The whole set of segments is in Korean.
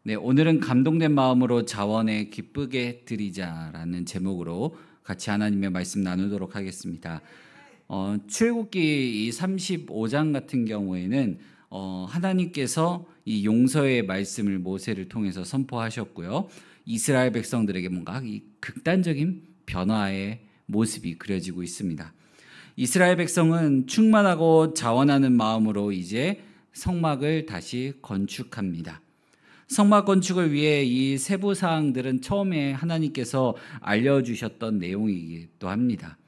네, 오늘은 감동된 마음으로 자원에 기쁘게 드리자라는 제목으로 같이 하나님의 말씀 나누도록 하겠습니다. 출애굽기 이 35장 같은 경우에는 하나님께서 이 용서의 말씀을 모세를 통해서 선포하셨고요. 이스라엘 백성들에게 뭔가 이 극단적인 변화의 모습이 그려지고 있습니다. 이스라엘 백성은 충만하고 자원하는 마음으로 이제 성막을 다시 건축합니다. 성막 건축을 위해 이 세부 사항들은 처음에 하나님께서 알려주셨던 내용이기도 합니다.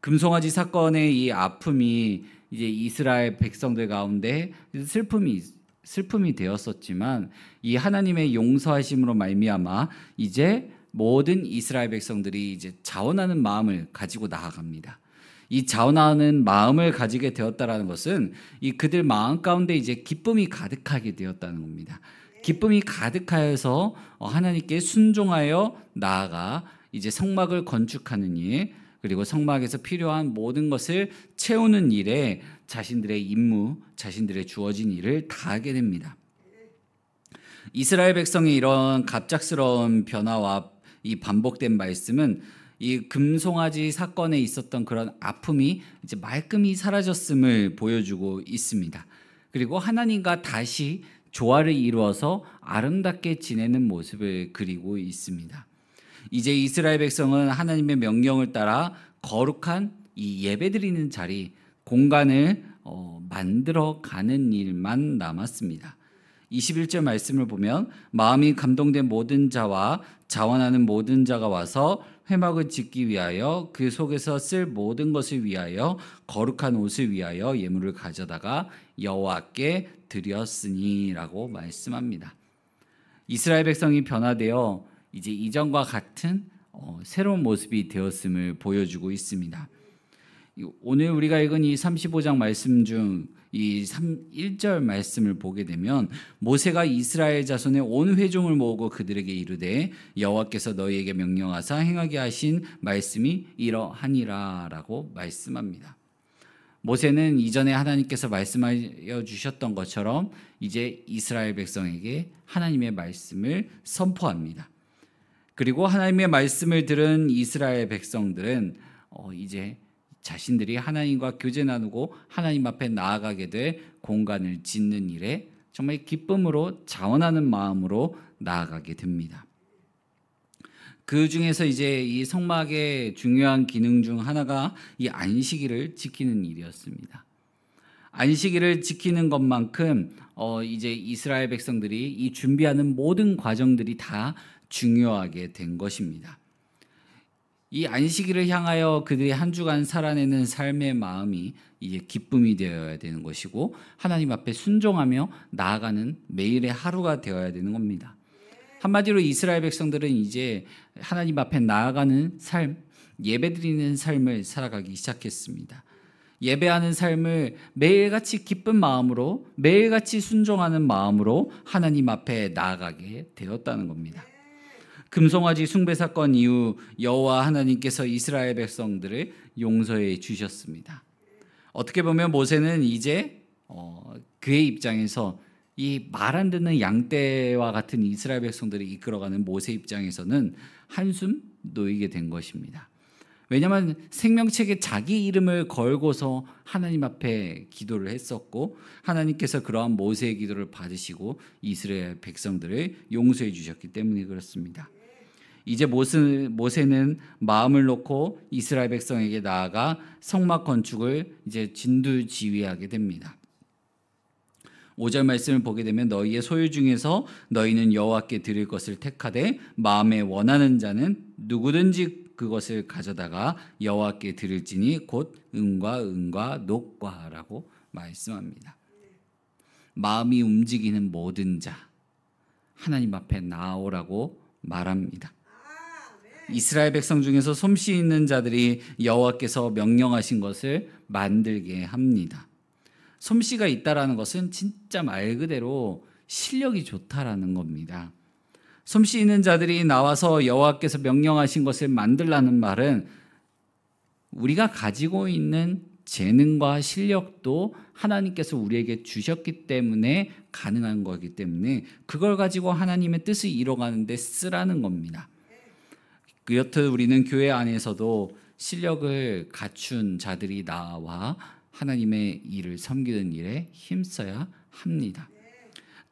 금송아지 사건의 이 아픔이 이제 이스라엘 백성들 가운데 슬픔이 되었었지만 이 하나님의 용서하심으로 말미암아 이제 모든 이스라엘 백성들이 이제 자원하는 마음을 가지고 나아갑니다. 이 자원하는 마음을 가지게 되었다라는 것은 이 그들 마음 가운데 이제 기쁨이 가득하게 되었다는 겁니다. 기쁨이 가득하여서 하나님께 순종하여 나아가 이제 성막을 건축하는 일, 그리고 성막에서 필요한 모든 것을 채우는 일에 자신들의 임무, 자신들의 주어진 일을 다하게 됩니다. 이스라엘 백성의 이런 갑작스러운 변화와 이 반복된 말씀은 이 금송아지 사건에 있었던 그런 아픔이 이제 말끔히 사라졌음을 보여주고 있습니다. 그리고 하나님과 다시 조화를 이루어서 아름답게 지내는 모습을 그리고 있습니다. 이제 이스라엘 백성은 하나님의 명령을 따라 거룩한 이 예배드리는 자리, 공간을 만들어 가는 일만 남았습니다. 21절 말씀을 보면 마음이 감동된 모든 자와 자원하는 모든 자가 와서 회막을 짓기 위하여 그 속에서 쓸 모든 것을 위하여 거룩한 옷을 위하여 예물을 가져다가 여호와께 드렸으니라고 말씀합니다. 이스라엘 백성이 변화되어 이제 이전과 같은 새로운 모습이 되었음을 보여주고 있습니다. 오늘 우리가 읽은 이 35장 말씀 중 이 1절 말씀을 보게 되면 모세가 이스라엘 자손의 온 회중을 모으고 그들에게 이르되 여호와께서 너희에게 명령하사 행하게 하신 말씀이 이러하니라라고 말씀합니다. 모세는 이전에 하나님께서 말씀하여 주셨던 것처럼 이제 이스라엘 백성에게 하나님의 말씀을 선포합니다. 그리고 하나님의 말씀을 들은 이스라엘 백성들은 이제 자신들이 하나님과 교제 나누고 하나님 앞에 나아가게 될 공간을 짓는 일에 정말 기쁨으로 자원하는 마음으로 나아가게 됩니다. 그 중에서 이제 이 성막의 중요한 기능 중 하나가 이 안식일을 지키는 일이었습니다. 안식일을 지키는 것만큼 이제 이스라엘 백성들이 이 준비하는 모든 과정들이 다 중요하게 된 것입니다. 이 안식일을 향하여 그들이 한 주간 살아내는 삶의 마음이 이제 기쁨이 되어야 되는 것이고 하나님 앞에 순종하며 나아가는 매일의 하루가 되어야 되는 겁니다. 한마디로 이스라엘 백성들은 이제 하나님 앞에 나아가는 삶, 예배드리는 삶을 살아가기 시작했습니다. 예배하는 삶을 매일같이 기쁜 마음으로, 매일같이 순종하는 마음으로 하나님 앞에 나아가게 되었다는 겁니다. 금송아지 숭배 사건 이후 여호와 하나님께서 이스라엘 백성들을 용서해 주셨습니다. 어떻게 보면 모세는 이제 그의 입장에서 이 말 안 듣는 양떼와 같은 이스라엘 백성들을 이끌어가는 모세 입장에서는 한숨 놓이게 된 것입니다. 왜냐하면 생명책에 자기 이름을 걸고서 하나님 앞에 기도를 했었고 하나님께서 그러한 모세의 기도를 받으시고 이스라엘 백성들을 용서해 주셨기 때문에 그렇습니다. 이제 모세는 마음을 놓고 이스라엘 백성에게 나아가 성막 건축을 이제 진두지휘하게 됩니다. 5절 말씀을 보게 되면 너희의 소유 중에서 너희는 여호와께 드릴 것을 택하되 마음에 원하는 자는 누구든지 그것을 가져다가 여호와께 드릴지니 곧 은과 녹과라고 말씀합니다. 마음이 움직이는 모든 자 하나님 앞에 나오라고 말합니다. 이스라엘 백성 중에서 솜씨 있는 자들이 여호와께서 명령하신 것을 만들게 합니다. 솜씨가 있다라는 것은 진짜 말 그대로 실력이 좋다라는 겁니다. 솜씨 있는 자들이 나와서 여호와께서 명령하신 것을 만들라는 말은 우리가 가지고 있는 재능과 실력도 하나님께서 우리에게 주셨기 때문에 가능한 거기 때문에 그걸 가지고 하나님의 뜻을 이뤄가는데 쓰라는 겁니다. 그렇듯 우리는 교회 안에서도 실력을 갖춘 자들이 나와 하나님의 일을 섬기는 일에 힘써야 합니다.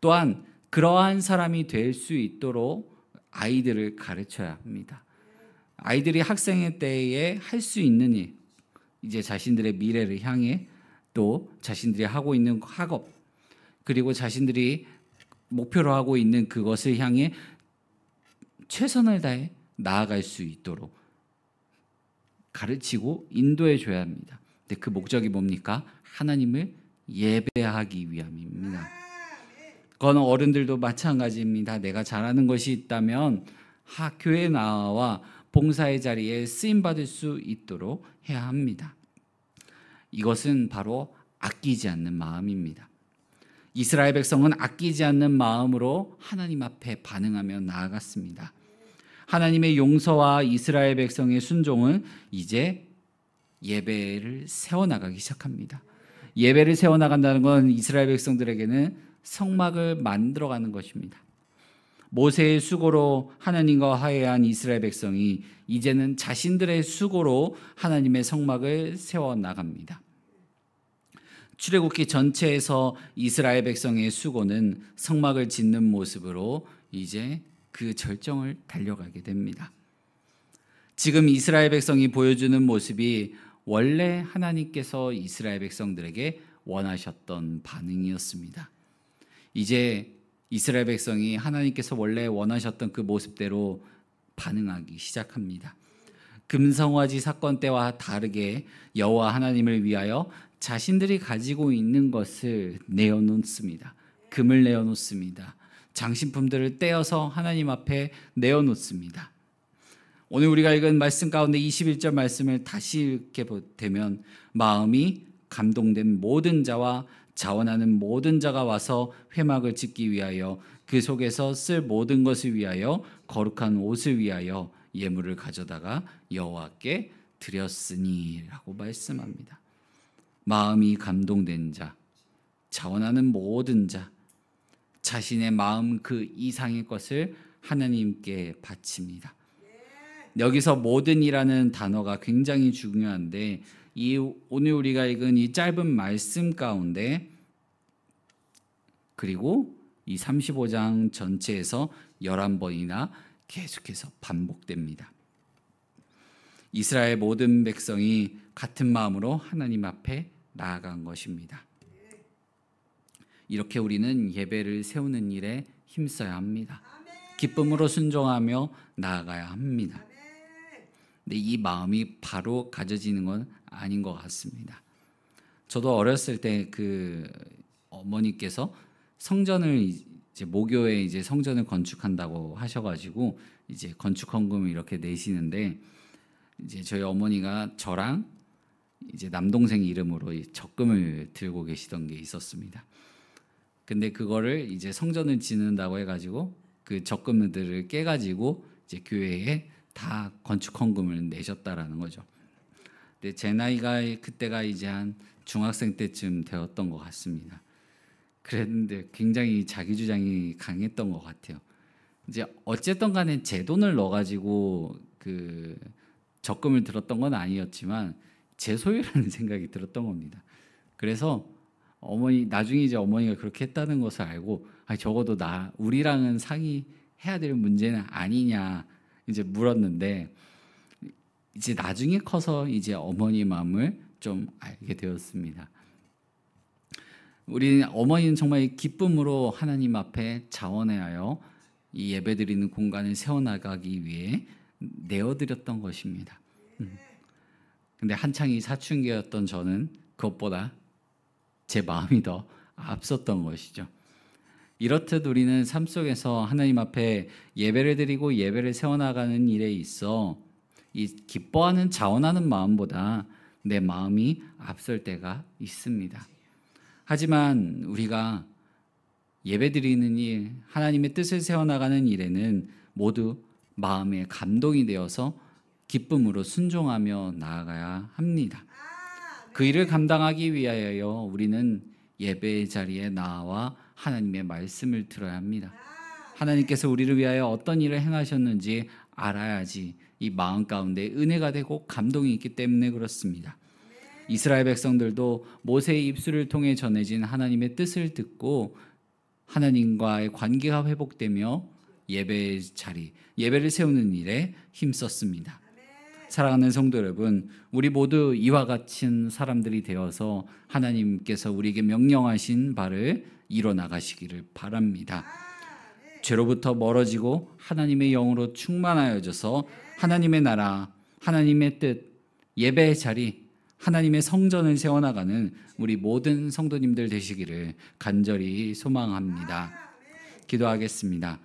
또한 그러한 사람이 될 수 있도록 아이들을 가르쳐야 합니다. 아이들이 학생의 때에 할 수 있는 일, 이제 자신들의 미래를 향해 또 자신들이 하고 있는 학업, 그리고 자신들이 목표로 하고 있는 그것을 향해 최선을 다해 나아갈 수 있도록 가르치고 인도해 줘야 합니다. 근데 그 목적이 뭡니까? 하나님을 예배하기 위함입니다. 그건 어른들도 마찬가지입니다. 내가 잘하는 것이 있다면 교회에 나와 봉사의 자리에 쓰임받을 수 있도록 해야 합니다. 이것은 바로 아끼지 않는 마음입니다. 이스라엘 백성은 아끼지 않는 마음으로 하나님 앞에 반응하며 나아갔습니다. 하나님의 용서와 이스라엘 백성의 순종은 이제 예배를 세워나가기 시작합니다. 예배를 세워나간다는 건 이스라엘 백성들에게는 성막을 만들어가는 것입니다. 모세의 수고로 하나님과 화해한 이스라엘 백성이 이제는 자신들의 수고로 하나님의 성막을 세워나갑니다. 출애굽기 전체에서 이스라엘 백성의 수고는 성막을 짓는 모습으로 이제 그 절정을 달려가게 됩니다. 지금 이스라엘 백성이 보여주는 모습이 원래 하나님께서 이스라엘 백성들에게 원하셨던 반응이었습니다. 이제 이스라엘 백성이 하나님께서 원래 원하셨던 그 모습대로 반응하기 시작합니다. 금성화지 사건 때와 다르게 여호와 하나님을 위하여 자신들이 가지고 있는 것을 내어놓습니다. 금을 내어놓습니다. 장신품들을 떼어서 하나님 앞에 내어놓습니다. 오늘 우리가 읽은 말씀 가운데 21절 말씀을 다시 읽게 되면 마음이 감동된 모든 자와 자원하는 모든 자가 와서 회막을 짓기 위하여 그 속에서 쓸 모든 것을 위하여 거룩한 옷을 위하여 예물을 가져다가 여호와께 드렸으니 라고 말씀합니다. 마음이 감동된 자, 자원하는 모든 자, 자신의 마음 그 이상의 것을 하나님께 바칩니다. 여기서 모든이라는 단어가 굉장히 중요한데 오늘 우리가 읽은 이 짧은 말씀 가운데 그리고 이 35장 전체에서 11번이나 계속해서 반복됩니다. 이스라엘 모든 백성이 같은 마음으로 하나님 앞에 나아간 것입니다. 이렇게 우리는 예배를 세우는 일에 힘써야 합니다. 기쁨으로 순종하며 나아가야 합니다. 근데 이 마음이 바로 가져지는 건 아닌 것 같습니다. 저도 어렸을 때 그 어머니께서 성전을 이제 모교에 이제 성전을 건축한다고 하셔가지고 이제 건축 헌금을 이렇게 내시는데 이제 저희 어머니가 저랑 이제 남동생 이름으로 적금을 들고 계시던 게 있었습니다. 근데 그거를 이제 성전을 짓는다고 해가지고 그 적금들을 깨가지고 이제 교회에 다 건축 헌금을 내셨다라는 거죠. 근데 제 나이가 그때가 이제 한 중학생 때쯤 되었던 것 같습니다. 그랬는데 굉장히 자기 주장이 강했던 것 같아요. 이제 어쨌든 간에 제 돈을 넣어가지고 그 적금을 들었던 건 아니었지만 제 소유라는 생각이 들었던 겁니다. 그래서 나중에 이제 어머니가 그렇게 했다는 것을 알고 적어도 우리랑은 상의해야 될 문제는 아니냐 이제 물었는데 이제 나중에 커서 이제 어머니 마음을 좀 알게 되었습니다. 어머니는 정말 기쁨으로 하나님 앞에 자원하여 이 예배드리는 공간을 세워나가기 위해 내어드렸던 것입니다. 근데 한창이 사춘기였던 저는 그것보다 제 마음이 더 앞섰던 것이죠. 이렇듯 우리는 삶 속에서 하나님 앞에 예배를 드리고 예배를 세워나가는 일에 있어 이 기뻐하는 자원하는 마음보다 내 마음이 앞설 때가 있습니다. 하지만 우리가 예배드리는 일, 하나님의 뜻을 세워나가는 일에는 모두 마음에 감동이 되어서 기쁨으로 순종하며 나아가야 합니다. 그 일을 감당하기 위하여 우리는 예배의 자리에 나와 하나님의 말씀을 들어야 합니다. 하나님께서 우리를 위하여 어떤 일을 행하셨는지 알아야지 이 마음 가운데 은혜가 되고 감동이 있기 때문에 그렇습니다. 이스라엘 백성들도 모세의 입술을 통해 전해진 하나님의 뜻을 듣고 하나님과의 관계가 회복되며 예배의 자리, 예배를 세우는 일에 힘썼습니다. 사랑하는 성도 여러분, 우리 모두 이와 같은 사람들이 되어서 하나님께서 우리에게 명령하신 바를 이뤄 나가시기를 바랍니다. 죄로부터 멀어지고 하나님의 영으로 충만하여져서 하나님의 나라, 하나님의 뜻, 예배의 자리, 하나님의 성전을 세워나가는 우리 모든 성도님들 되시기를 간절히 소망합니다. 기도하겠습니다.